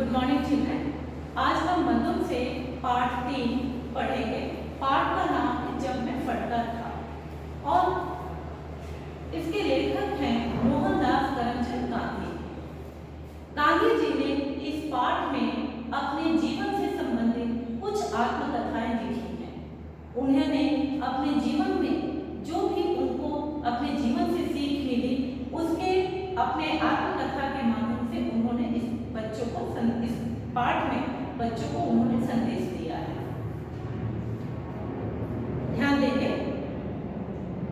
Good morning children. आज हम मधुर से पाठ 3 पढ़ेंगे। पाठ का नाम है जब मैं फटता था और इसके लेखक हैं मोहनदास करमचंद गांधी। गांधी जी ने इस पाठ में अपने जीवन से संबंधित कुछ आत्मकथाएं लिखी हैं। उन्होंने अपने जीवन में जो भी उनको अपने जीवन से सीख मिली उसके अपने आत्मकथा के माध्यम से उन्होंने इस बच्चों को इस पाठ में बच्चों को उन्होंने संदेश दिया है। ध्यान देंगे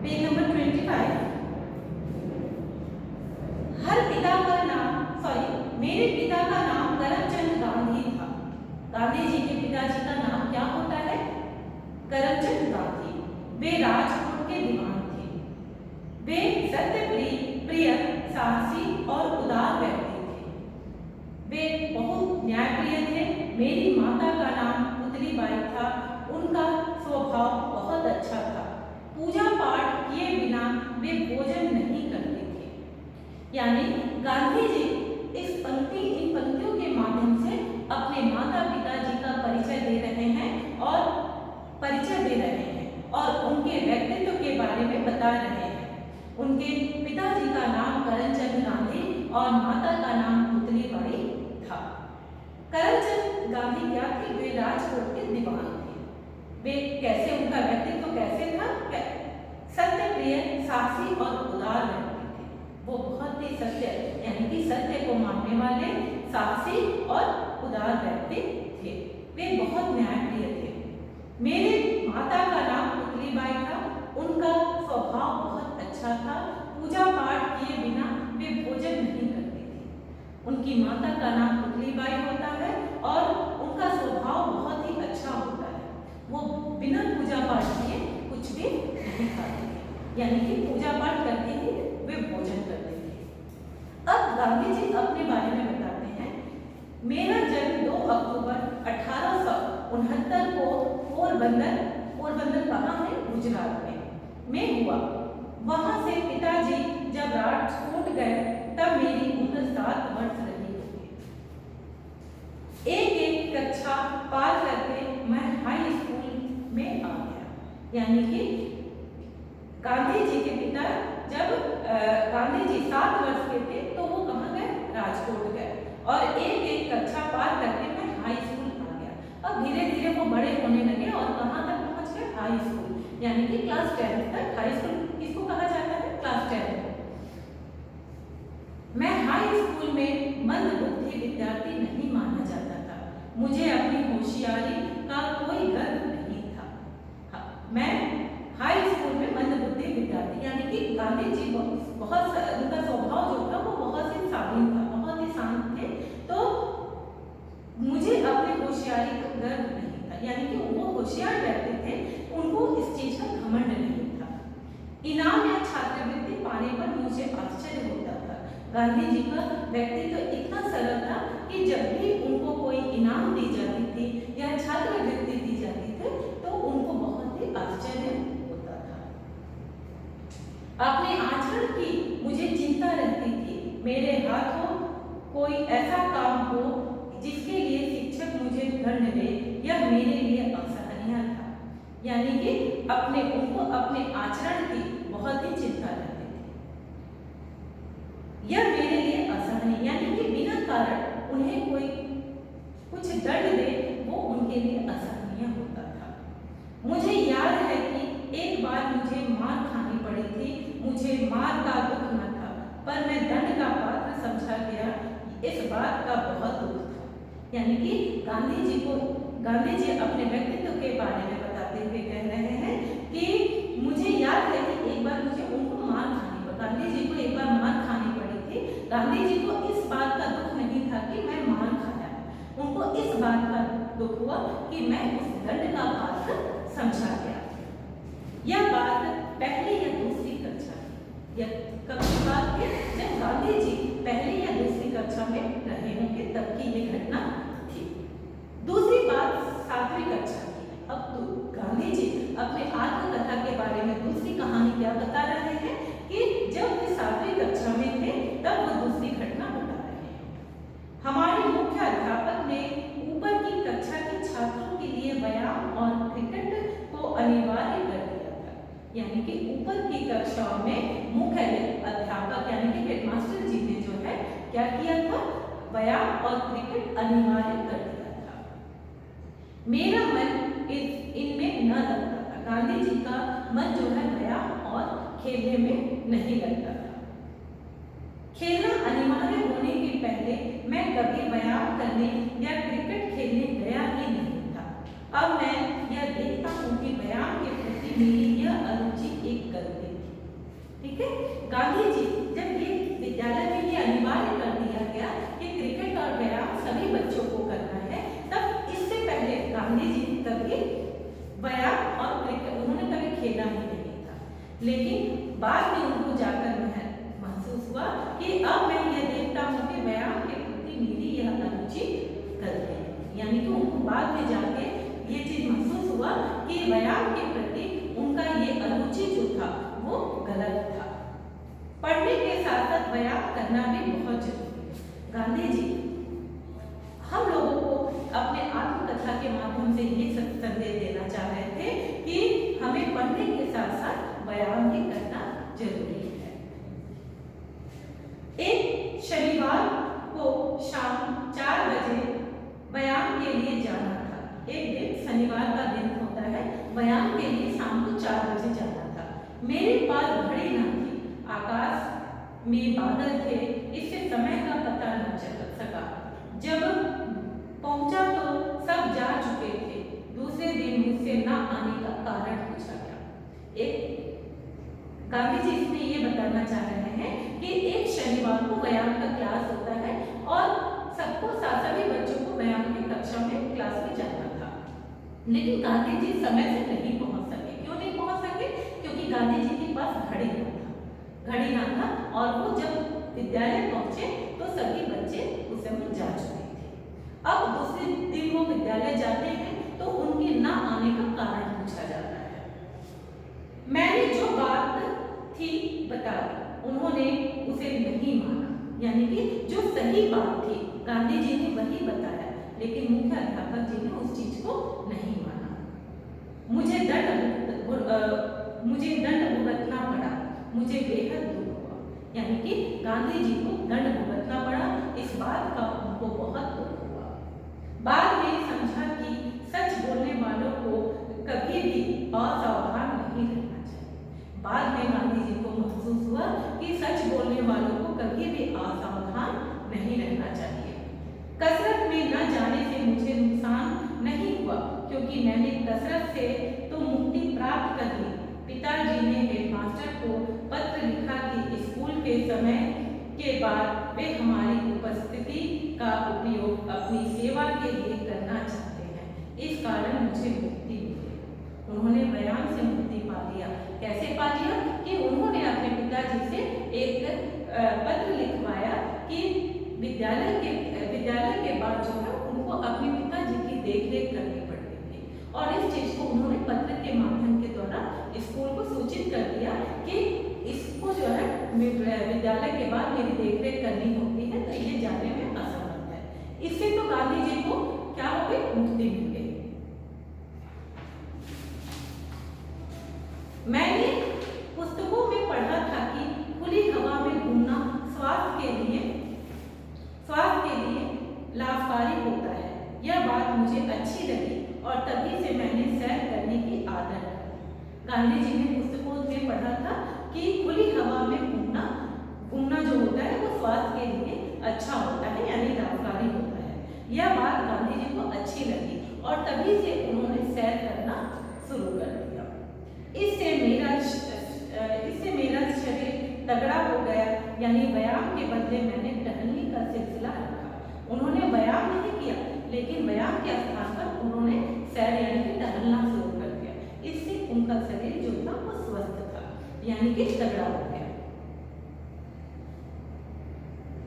पेज नंबर 25। मेरे पिता का नाम करमचंद गांधी था। गांधी जी के पिताजी का नाम क्या होता है? करमचंद गांधी। वे राजकोट के दीवान थे। वे सत्यप्रिय, साहसी और उदार व्यक्ति थे। वे बहुत न्यायप्रिय थे। मेरी माता का नाम पुतलीबाई था। उनका स्वभाव बहुत अच्छा था। पूजा पाठ किए बिना वे भोजन नहीं करते थे। यानी गांधी जी इन पंक्तियों के माध्यम से अपने माता पिताजी का परिचय दे रहे हैं और उनके व्यक्तित्व के बारे में बता रहे हैं। उनके पिताजी का नाम करमचंद गांधी और माता का नाम पुतलीबाई था। करमचंद गांधी क्या थे? वे राजकोट के दीवान थे। वे कैसे, उनका व्यक्तित्व कैसे था? सत्यप्रिय, साहसी और उदार व्यक्ति थे। वो बहुत ही सत्य यानी कि सत्य को मानने वाले, साहसी और उदार व्यक्ति थे। वे बहुत न्यायप्रिय थे। मेरे माता का नाम पुतलीबाई था। उनका स्वभाव बहुत अच्छा था। पूजा पाठ किए बिना वे भोजन नहीं करते थे। उनकी माता का नाम पुतलीबाई होता है और उनका स्वभाव बहुत ही अच्छा होता है। वो बिना पूजा पाठ किए कुछ भी नहीं खाते थे, यानी कि पूजा पाठ करके ही वे भोजन करते थे। अब गांधी जी अपने बारे में बताते हैं। मेरा जन्म 2 अक्टूबर 1869 को पोरबंदर कहाँ है? गुजरात में हुआ। वहां से पिताजी जब राजकोट गए तब मेरी उम्र 7 वर्ष रही होगी। एक कक्षा पार करके मैं हाई स्कूल में आ गया। यानी कि गांधी जी के पिता जब गांधी जी 7 वर्ष के थे तो वो कहाँ गए? राजकोट गए और एक कक्षा पार करके मैं हाई स्कूल आ गया। अब धीरे धीरे वो बड़े होने लगे और कहाँ तक पहुँच गए? हाई स्कूल, यानी कि क्लास 10 तक। हाई स्कूल किसको कहा जाता है? क्लास 10। मैं हाई स्कूल में मंद बुद्धि विद्यार्थी नहीं माना जाता था। मुझे अपनी होशियारी का कोई गर्व नहीं था। मैं हाई स्कूल में मंद बुद्धि विद्यार्थी, यानी कि गांधी जी बहुत उनका स्वभाव जो था वो बहुत ही शालीन था, बहुत ही शांत थे। तो मुझे अपनी होशियारी का गर्व नहीं था, यानी कि वो होशियार व्यक्ति थे, उनको इस चीज का घमंड नहीं था। इनाम या छात्रवृत्ति पाने पर मुझे आश्चर्य होता था। गांधी जी का व्यक्तित्व इतना सरल था कि जब भी उनको कोई इनाम दी जाती थी या छात्रवृत्ति दी जाती थी तो उनको बहुत ही आश्चर्य होता था। अपने आचरण की मुझे चिंता रहती थी। मेरे हाथों कोई ऐसा काम हो जिसके लिए शिक्षक मुझे दंड दे, यह मेरे लिए असहनीय था। यानी कि उनको अपने आचरण की बहुत ही चिंता रहती थी। यह मेरे लिए असहनीय, यानी कि बिना कारण उन्हें कोई कुछ दंड दे वो उनके लिए असहनीय होता था। मुझे याद है कि एक बार मुझे मार खानी पड़ी थी। मुझे मार का दुख न था, पर मैं दंड का पात्र समझा गया। इस बात का बहुत दुख था। यानी कि गांधी जी अपने व्यक्तित्व के बारे में बताते हुए कह रहे हैं कि मुझे याद है कि एक बार मुझे उनको मार खानी पड़ी। गांधी जी को एक बार मार खानी पड़ी थी। गांधी जी को इस बात का दुख नहीं था कि मैं मार खाया, उनको इस बात का दुख हुआ कि मैं उस दंड का पात्र समझा गया। यह बात पहली या दूसरी कक्षा की, यह कब की बात है? जब गांधी जी पहली या दूसरी कक्षा में रहे होंगे तब की ये घटना थी। दूसरी बात 7वीं कक्षा की है। अब तो गांधी जी अपने आत्मकथा के बारे में दूसरी कहानी क्या बता रहे हैं कि जब वे 7वीं कक्षा में थे तब वो दूसरी घटना बता रहे हैं। हमारे मुख्य अध्यापक कक्षाओं में मुख्य अध्यापक यानी कि हेडमास्टर जी ने जो है क्या किया था, व्यायाम और क्रिकेट अनिवार्य कर दिया था। मेरा मन इनमें न लगता था। गांधी जी का मन जो है व्यायाम और खेलने में नहीं लगता था। खेलना अनिवार्य होने के पहले मैं कभी व्यायाम करने या क्रिकेट खेलने गया ही नहीं था। अब मैं यह देखता हूँ कि व्यायाम के प्रति मेरी यह अरुचि एक गलती थी। ठीक है, गांधी जी जब ये विद्यालय में ये अनिवार्य कर दिया गया कि क्रिकेट और व्यायाम सभी बच्चों को करना है, तब इससे पहले गांधी जी कभी व्यायाम और क्रिकेट उन्होंने कभी खेला ही नहीं था। लेकिन बाद में उनको जाकर महसूस हुआ कि अब मैं ये देखता हूँ कि व्यायाम के प्रति मेरी यह अरुचि गलत है, यानी कि उनको बाद में जाके ये चीज महसूस हुआ कि व्यायाम के प्रति उनका ये अरुचि जो था वो गलत था। पढ़ने के साथ साथ व्यायाम करना भी बहुत जरूरी है। गांधी जी हम लोगों को अपने आत्मकथा के माध्यम से ये संदेश देना चाह रहे थे कि हमें पढ़ने के साथ साथ व्यायाम भी करना जरूरी है। एक शनिवार को शाम 4 बजे व्यायाम के लिए जाना था। एक दिन शनिवार का दिन होता है, व्यायाम के लिए शाम को 4 बजे जाना था। मेरे पास घड़ी न थी, आकाश में बादल थे, इससे समय का पता न चल सका। जब पहुंचा तो सब जा चुके थे। दूसरे दिन मुझसे न आने का कारण पूछा गया। एक गांधी जी इसमें ये बताना चाह रहे हैं कि एक शनिवार को व्यायाम का क्लास होता है और सबको सभी बच्चों को व्यायाम की कक्षा में क्लास में जाना था, लेकिन गांधी जी समय से नहीं पहुंच सके। क्यों नहीं पहुंच सके? क्योंकि गांधी जी के पास घड़ी ना था और वो जब विद्यालय पहुंचे तो सभी बच्चे उस समय जा चुके थे। अब दूसरे दिन वो विद्यालय जाते हैं तो उनके ना आने का कारण पूछा जाता है। मैंने जो बात थी बता दी, उन्होंने उसे नहीं माना, यानी कि जो सही बात थी गांधी जी ने वही बताया, लेकिन मुख्य अध्यापक जी ने उस चीज को नहीं माना। मुझे दंड भुगतना पड़ा, मुझे बेहद दुख हुआ, यानी कि गांधी जी को दंड भुगतना पड़ा, इस बात का उनको बहुत दुख हुआ। बाद में समझा कि सच बोलने वालों को कभी भी असावधान नहीं रहना चाहिए। बाद में गांधी जी को महसूस हुआ कि सच बोलने वालों को कभी भी असावधान नहीं रहना चाहिए। कसरत में न जाने से मुझे नुकसान नहीं हुआ, क्योंकि मैंने कसरत से तो मुक्ति प्राप्त कर ली। पिताजी ने हेडमास्टर को पत्र लिखा कि स्कूल के समय के बाद वे हमारी उपस्थिति का उपयोग अपनी सेवा के लिए करना चाहते हैं, इस कारण मुझे मुक्ति मिली। उन्होंने व्यायाम से मुक्ति पा लिया। कैसे पा लिया? कि उन्होंने अपने पिताजी से एक पत्र लिखवाया कि विद्यालय के बाद जो है उनको अपने पिताजी की देखरेख करनी पड़ती थी, और इस चीज को उन्होंने पत्र के माध्यम के द्वारा स्कूल को सूचित कर दिया कि इसको जो है विद्यालय के बाद मेरी देखरेख करनी होती है, तो ये जाने में असमर्थ है। इससे तो गांधी जी को क्या हो गई? मुक्ति मिल गई। मैंने पुस्तकों में पढ़ा था कि खुली हवा में घूमना स्वास्थ्य के लिए लाभकारी होता है। यह बात मुझे अच्छी लगी और तभी से मैंने सैर करने की आदत है। गांधी जी ने पुस्तकों में पढ़ा था कि खुली हवा में घूमना जो होता है वो स्वास्थ्य के लिए अच्छा होता है, यानी लाभकारी होता है। यह बात गांधी जी को अच्छी लगी और तभी से उन्होंने सैर करना शुरू कर दिया। इससे मेरा शरीर तगड़ा हो गया, यानी व्यायाम के बदले मैंने टहलने का सिलसिला रखा। उन्होंने व्यायाम नहीं किया, लेकिन व्यायाम के स्थान पर उन्होंने सैर यानी कि टहलना शुरू कर दिया। इससे उनका शरीर जो था वो स्वस्थ था, यानी कि तगड़ा हो गया।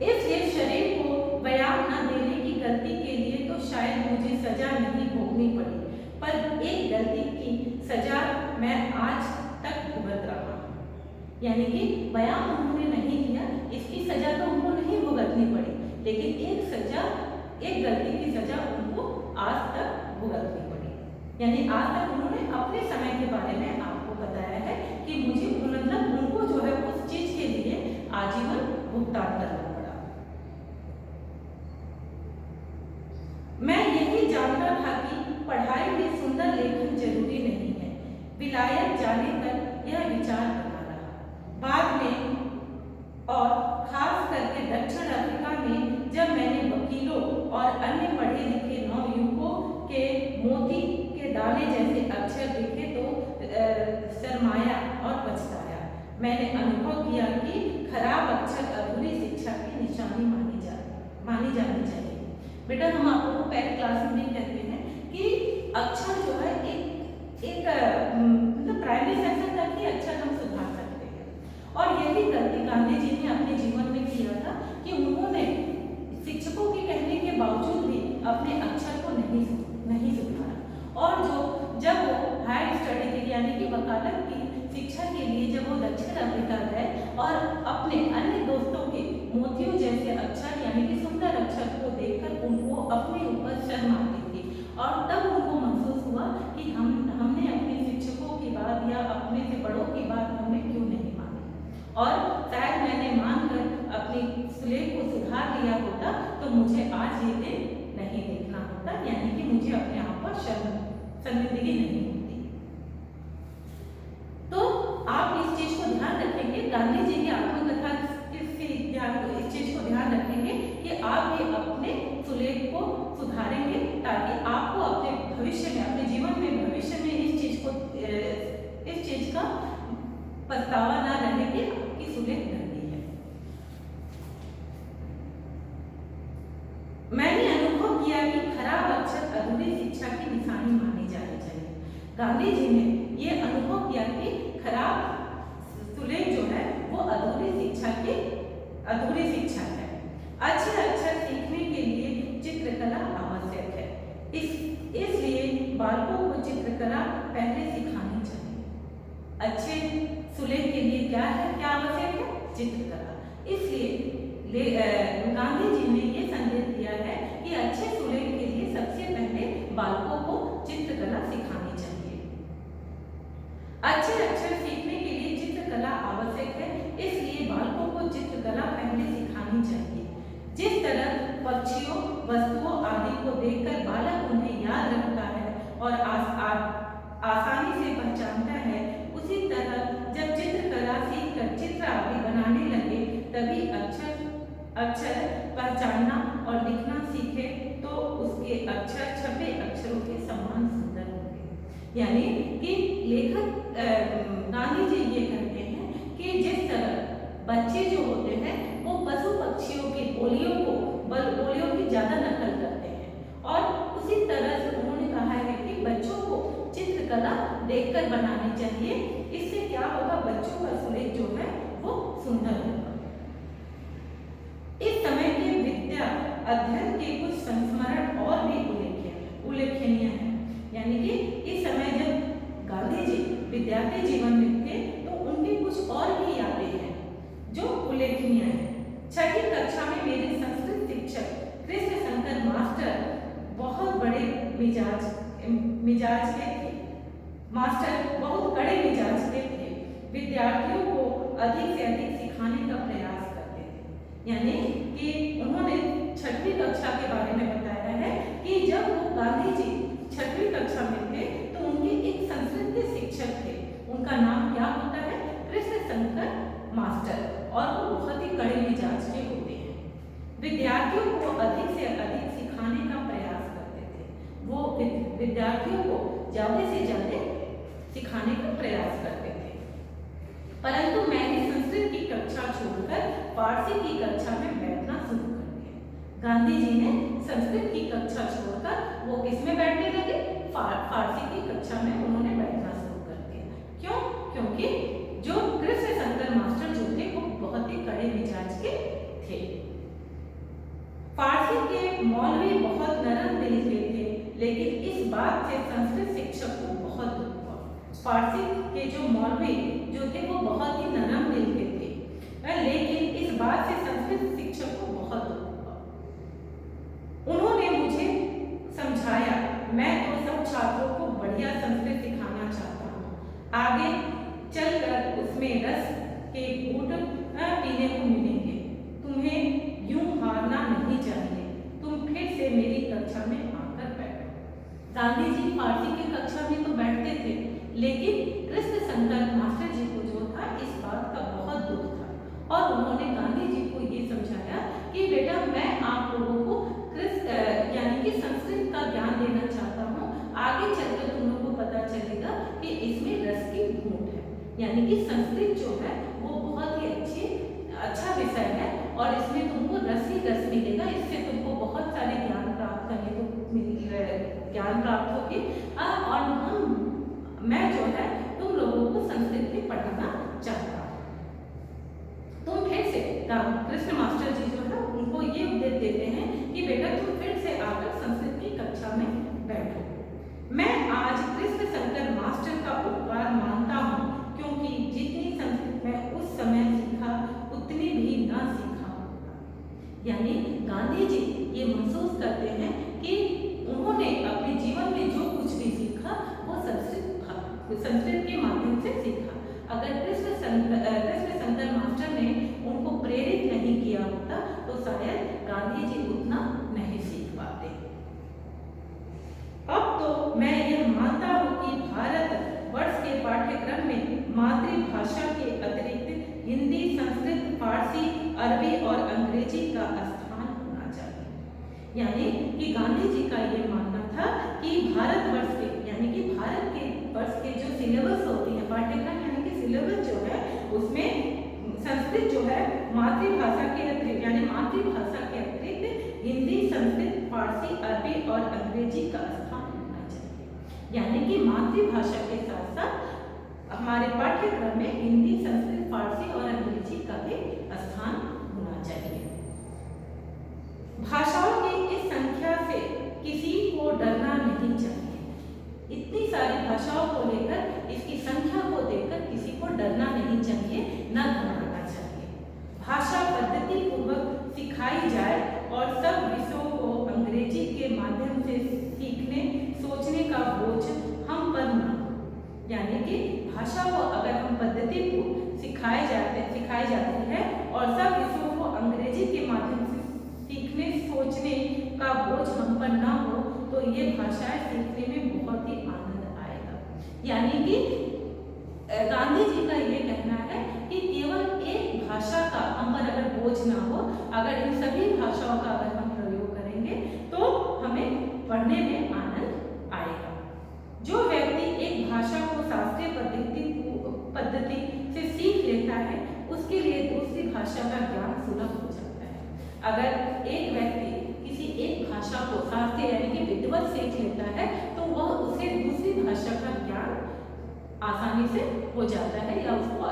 इसलिए शरीर को व्यायाम न देने की गलती के लिए तो शायद मुझे सजा नहीं भोगनी पड़ी, पर एक गलती की सजा मैं आज तक भुगत रहा हूं, यानी कि व्यायाम उन्होंने नहीं किया, इसकी सजा तो उनको नहीं भुगतनी पड़ी, लेकिन एक गलती की सजा उनको आज तक भुगतनी पड़ी, यानी आज तक उन्होंने अपने समय के बारे में आपको बताया है कि मुझे मतलब उनको जो है उस चीज के लिए आजीवन भुगतान करना पड़ा। मैं यही जानता था कि पढ़ाई में सुंदर लेखन जरूरी नहीं है। विलायत जाने तक यह विचार बना रहा। बाद में और खास करके दक्षिण अफ्रीका में जब मैंने वकीलों और अन्य पढ़े लिखे नवयुवकों के मोती के दाने जैसे अक्षर देखे तो शर्माया और पछताया। मैंने अनुभव किया कि खराब अक्षर अधूरी शिक्षा की निशानी मानी जानी चाहिए। बेटा हम आप लोगों को पहले क्लास में भी कहते हैं कि अक्षर जो है एक मतलब प्राइमरी सेक्शन तक ही अक्षर हम सुधार सकते हैं। और यही गलती गांधी जी ने अपने जीवन में किया था कि उन्होंने शिक्षकों के कहने के बावजूद भी अपने अक्षर को नहीं सुधारा। और जब वो हायर स्टडी के लिए यानी कि वकालत की शिक्षा के लिए जब वो दक्षिण अफ्रीका गए और अपने अन्य दोस्तों के मोतियों जैसे अक्षर यानी कि सुंदर अक्षर को देखकर उनको अपने ऊपर शर्म आती थी। और तब उनको महसूस हुआ कि हमने अपने शिक्षकों की बात या अपने से बड़ों की बात हमने क्यों नहीं मानी। और शायद मैंने मानकर अपनी सुलेख को सुधार लिया होता तो मुझे आज ये दिन नहीं देखना होता, यानी कि मुझे अपने आप पर शर्मिंदगी नहीं होती। तो आप इस चीज को ध्यान रखेंगे, गांधी जी की आत्मकथा इस चीज को ध्यान रखेंगे कि आप भी अपने सुलेख को सुधारेंगे ताकि आपको अपने भविष्य में अपने जीवन में भविष्य में इस चीज का पछतावा ना रहे कि आपकी सुलेख गंदी है। मैंने अनुभव किया कि खराब अक्षर अधूरी शिक्षा की निशानी मानी जानी चाहिए। गांधी जी ने ये अनुभव किया कि खराब सुलेख जो है वो अधूरी शिक्षा है। अच्छे अक्षर सीखने के लिए चित्रकला आवश्यक है। इसलिए बालकों को चित्रकला पहले सिखानी चाहिए। अच्छे सुलेख के लिए क्या आवश्यक है? चित्रकला। इसलिए गांधी जी ने ये संदेश दिया है कि अच्छे सुलेख के लिए सबसे पहले बालकों को चित्रकला सिखानी चाहिए। अच्छे अक्षर सीखने के लिए चित्रकला आवश्यक है, इसलिए बालकों को चित्रकला पहले सिखानी चाहिए। जिस तरह पक्षियों, वस्तुओं आदि को देखकर बालक उन्हें याद रखता है और आसानी से पहचानता है, उसी तरह जब चित्रकला सीखकर चित्र आदि बनाने लगे तभी अक्षर पहचानना और लिखना सीखे तो उसके अक्षर छपे अक्षरों के समान सुंदर होंगे। यानी कि लेखक गांधी जी ये कहते हैं कि जिस तरह बच्चे जो होते हैं वो पशु पक्षियों की बोलियों की ज्यादा नकल करते हैं और उसी तरह से उन्होंने कहा है कि बच्चों को चित्रकला देखकर बनानी चाहिए। इससे क्या होगा, बच्चों का सुलेख जो है वो सुंदर होगा। इस समय के विद्या अध्ययन के कुछ संस्मरण और भी उल्लेखनीय है। यानी कि इस समय जब गांधी जी विद्यार्थी जीवन में थे तो उनकी कुछ और भी यादें हैं जो उल्लेखनीय है। छठी कक्षा में मेरे संस्कृत शिक्षक कृष्ण शंकर मास्टर बहुत बड़े मिजाज के थे। मास्टर बहुत कड़े मिजाज के थे। विद्यार्थियों को अधिक से अधिक सिखाने का प्रयास करते थे। यानी कि उन्होंने छठी कक्षा के बारे में बताया है कि जब वो गांधी जी छठी कक्षा में थे तो उनके एक संस्कृत के शिक्षक थे। उनका नाम क्या होता है? कृष्ण शंकर मास्टर। और वो बहुत ही कड़े मिजाज के होते हैं। विद्यार्थियों को अधिक से अधिक सिखाने का प्रयास करते थे। वो विद्यार्थियों को ज्यादा से ज्यादा सिखाने का प्रयास करते थे। परंतु मैंने संस्कृत की कक्षा छोड़कर फारसी की कक्षा में बैठना शुरू कर दिया। गांधी जी ने संस्कृत की कक्षा छोड़कर वो किसमें बैठने लगे? फारसी की कक्षा में उन्होंने बैठना शुरू कर दिया। क्यों? क्योंकि जो कृष्ण शंकर मास्टर जो थे वो बहुत ही कड़े मिजाज के थे। फारसी के मौलवी बहुत नरम दिल के थे, लेकिन इस बात से संस्कृत शिक्षक को बहुत दुख हुआ। फारसी के जो मौलवी जो थे वो बहुत ही नरम दिल के थे, लेकिन इस बात से संस्कृत शिक्षक को बहुत दुख हुआ। उन्होंने मुझे समझाया, मैं तो सब छात्रों को बढ़िया संस्कृत सिखाना चाहता हूँ। आगे गांधी जी फारसी की कक्षा में तो बैठते थे, लेकिन कृष्ण शंकर मास्टर जी को जो था इस बात का बहुत दुख था और उन्होंने गांधी जी को ये समझाया कि बेटा मैं आप लोगों को कृष्ण यानी कि संस्कृत का ज्ञान देना चाहता हूँ। आगे चलकर तुम लोगों को पता चलेगा कि इसमें रस की घूंट है, यानी कि संस्कृत जो है वो बहुत ही अच्छा विषय है और इसमें तुमको रस ही रस मिलेगा। इससे तुमको बहुत सारे ज्ञान प्राप्त करने को ज्ञान प्राप्त होगी और मैं जो है तुम लोगों को संस्कृत में पढ़ाना चाहता हूँ। तुम फिर से कृष्ण मास्टर जी जो है उनको ये उपदेश देते हैं कि बेटा तुम फिर से आकर संस्कृत की कक्षा में बैठो। मैं आज कृष्ण शंकर मास्टर का उपकार मानता हूँ, क्योंकि जितनी संस्कृत मैं उस समय सीखा उतनी भी ना सीखा होगा। यानी गांधी जी ये महसूस करते हैं कि उन्होंने अपने जीवन में जो कुछ भी सीखा वो संस्कृत के माध्यम से सीखा। अगर कृष्ण शंकर मास्टर ने उनको प्रेरित नहीं किया होता तो शायद गांधी जी उतना नहीं सीख पाते। अब तो मैं यह मानता हूँ कि भारत वर्ष के पाठ्यक्रम में मातृभाषा के अतिरिक्त हिंदी, संस्कृत, फारसी, अरबी और अंग्रेजी का स्थान होना चाहिए। यानी कि गांधी जी का ये मानना था कि भारतवर्ष के यानी कि भारत के वर्ष के जो सिलेबस होती है पाठ्यक्रम यानी कि सिलेबस जो है उसमें संस्कृत जो है मातृभाषा के अतिरिक्त यानी मातृभाषा के अतिरिक्त हिंदी, संस्कृत, फारसी, अरबी और अंग्रेजी का स्थान होना चाहिए। यानी कि मातृभाषा के साथ साथ हमारे पाठ्यक्रम में हिंदी, संस्कृत, फारसी और अंग्रेजी का भी स्थान होना चाहिए। भाषाओं की इस संख्या से किसी को डरना नहीं चाहिए। इतनी सारी भाषाओं को लेकर इसकी संख्या को देखकर किसी को डरना नहीं चाहिए, न घबराना चाहिए। भाषा पद्धति पूर्वक सिखाई जाए और सब विषयों को अंग्रेजी के माध्यम से सीखने सोचने का बोझ हम पर न हो। यानी कि भाषा को अगर हम पद्धति को सिखाई जाती है और सब विषयों को अंग्रेजी के माध्यम से सीखने सोचने का बोझ हम पर ना हो तो ये भाषाएं सीखने में बहुत ही आनंद आएगा। यानी कि गांधी जी का ये कहना है कि केवल एक भाषा का हम पर अगर बोझ ना हो, अगर इन सभी भाषाओं का अगर हम प्रयोग करेंगे तो हमें पढ़ने में आनंद आएगा। जो व्यक्ति एक भाषा को शास्त्रीय पद्धति से सीख लेता है उसके लिए दूसरी भाषा का ज्ञान सुलभ हो जाता है। अगर एक व्यक्ति किसी एक भाषा को शास्त्रीय यानी कि विधिवत सीख लेता है तो वह उसे दूसरी भाषा का ज्ञान आसानी से हो जाता है या उसको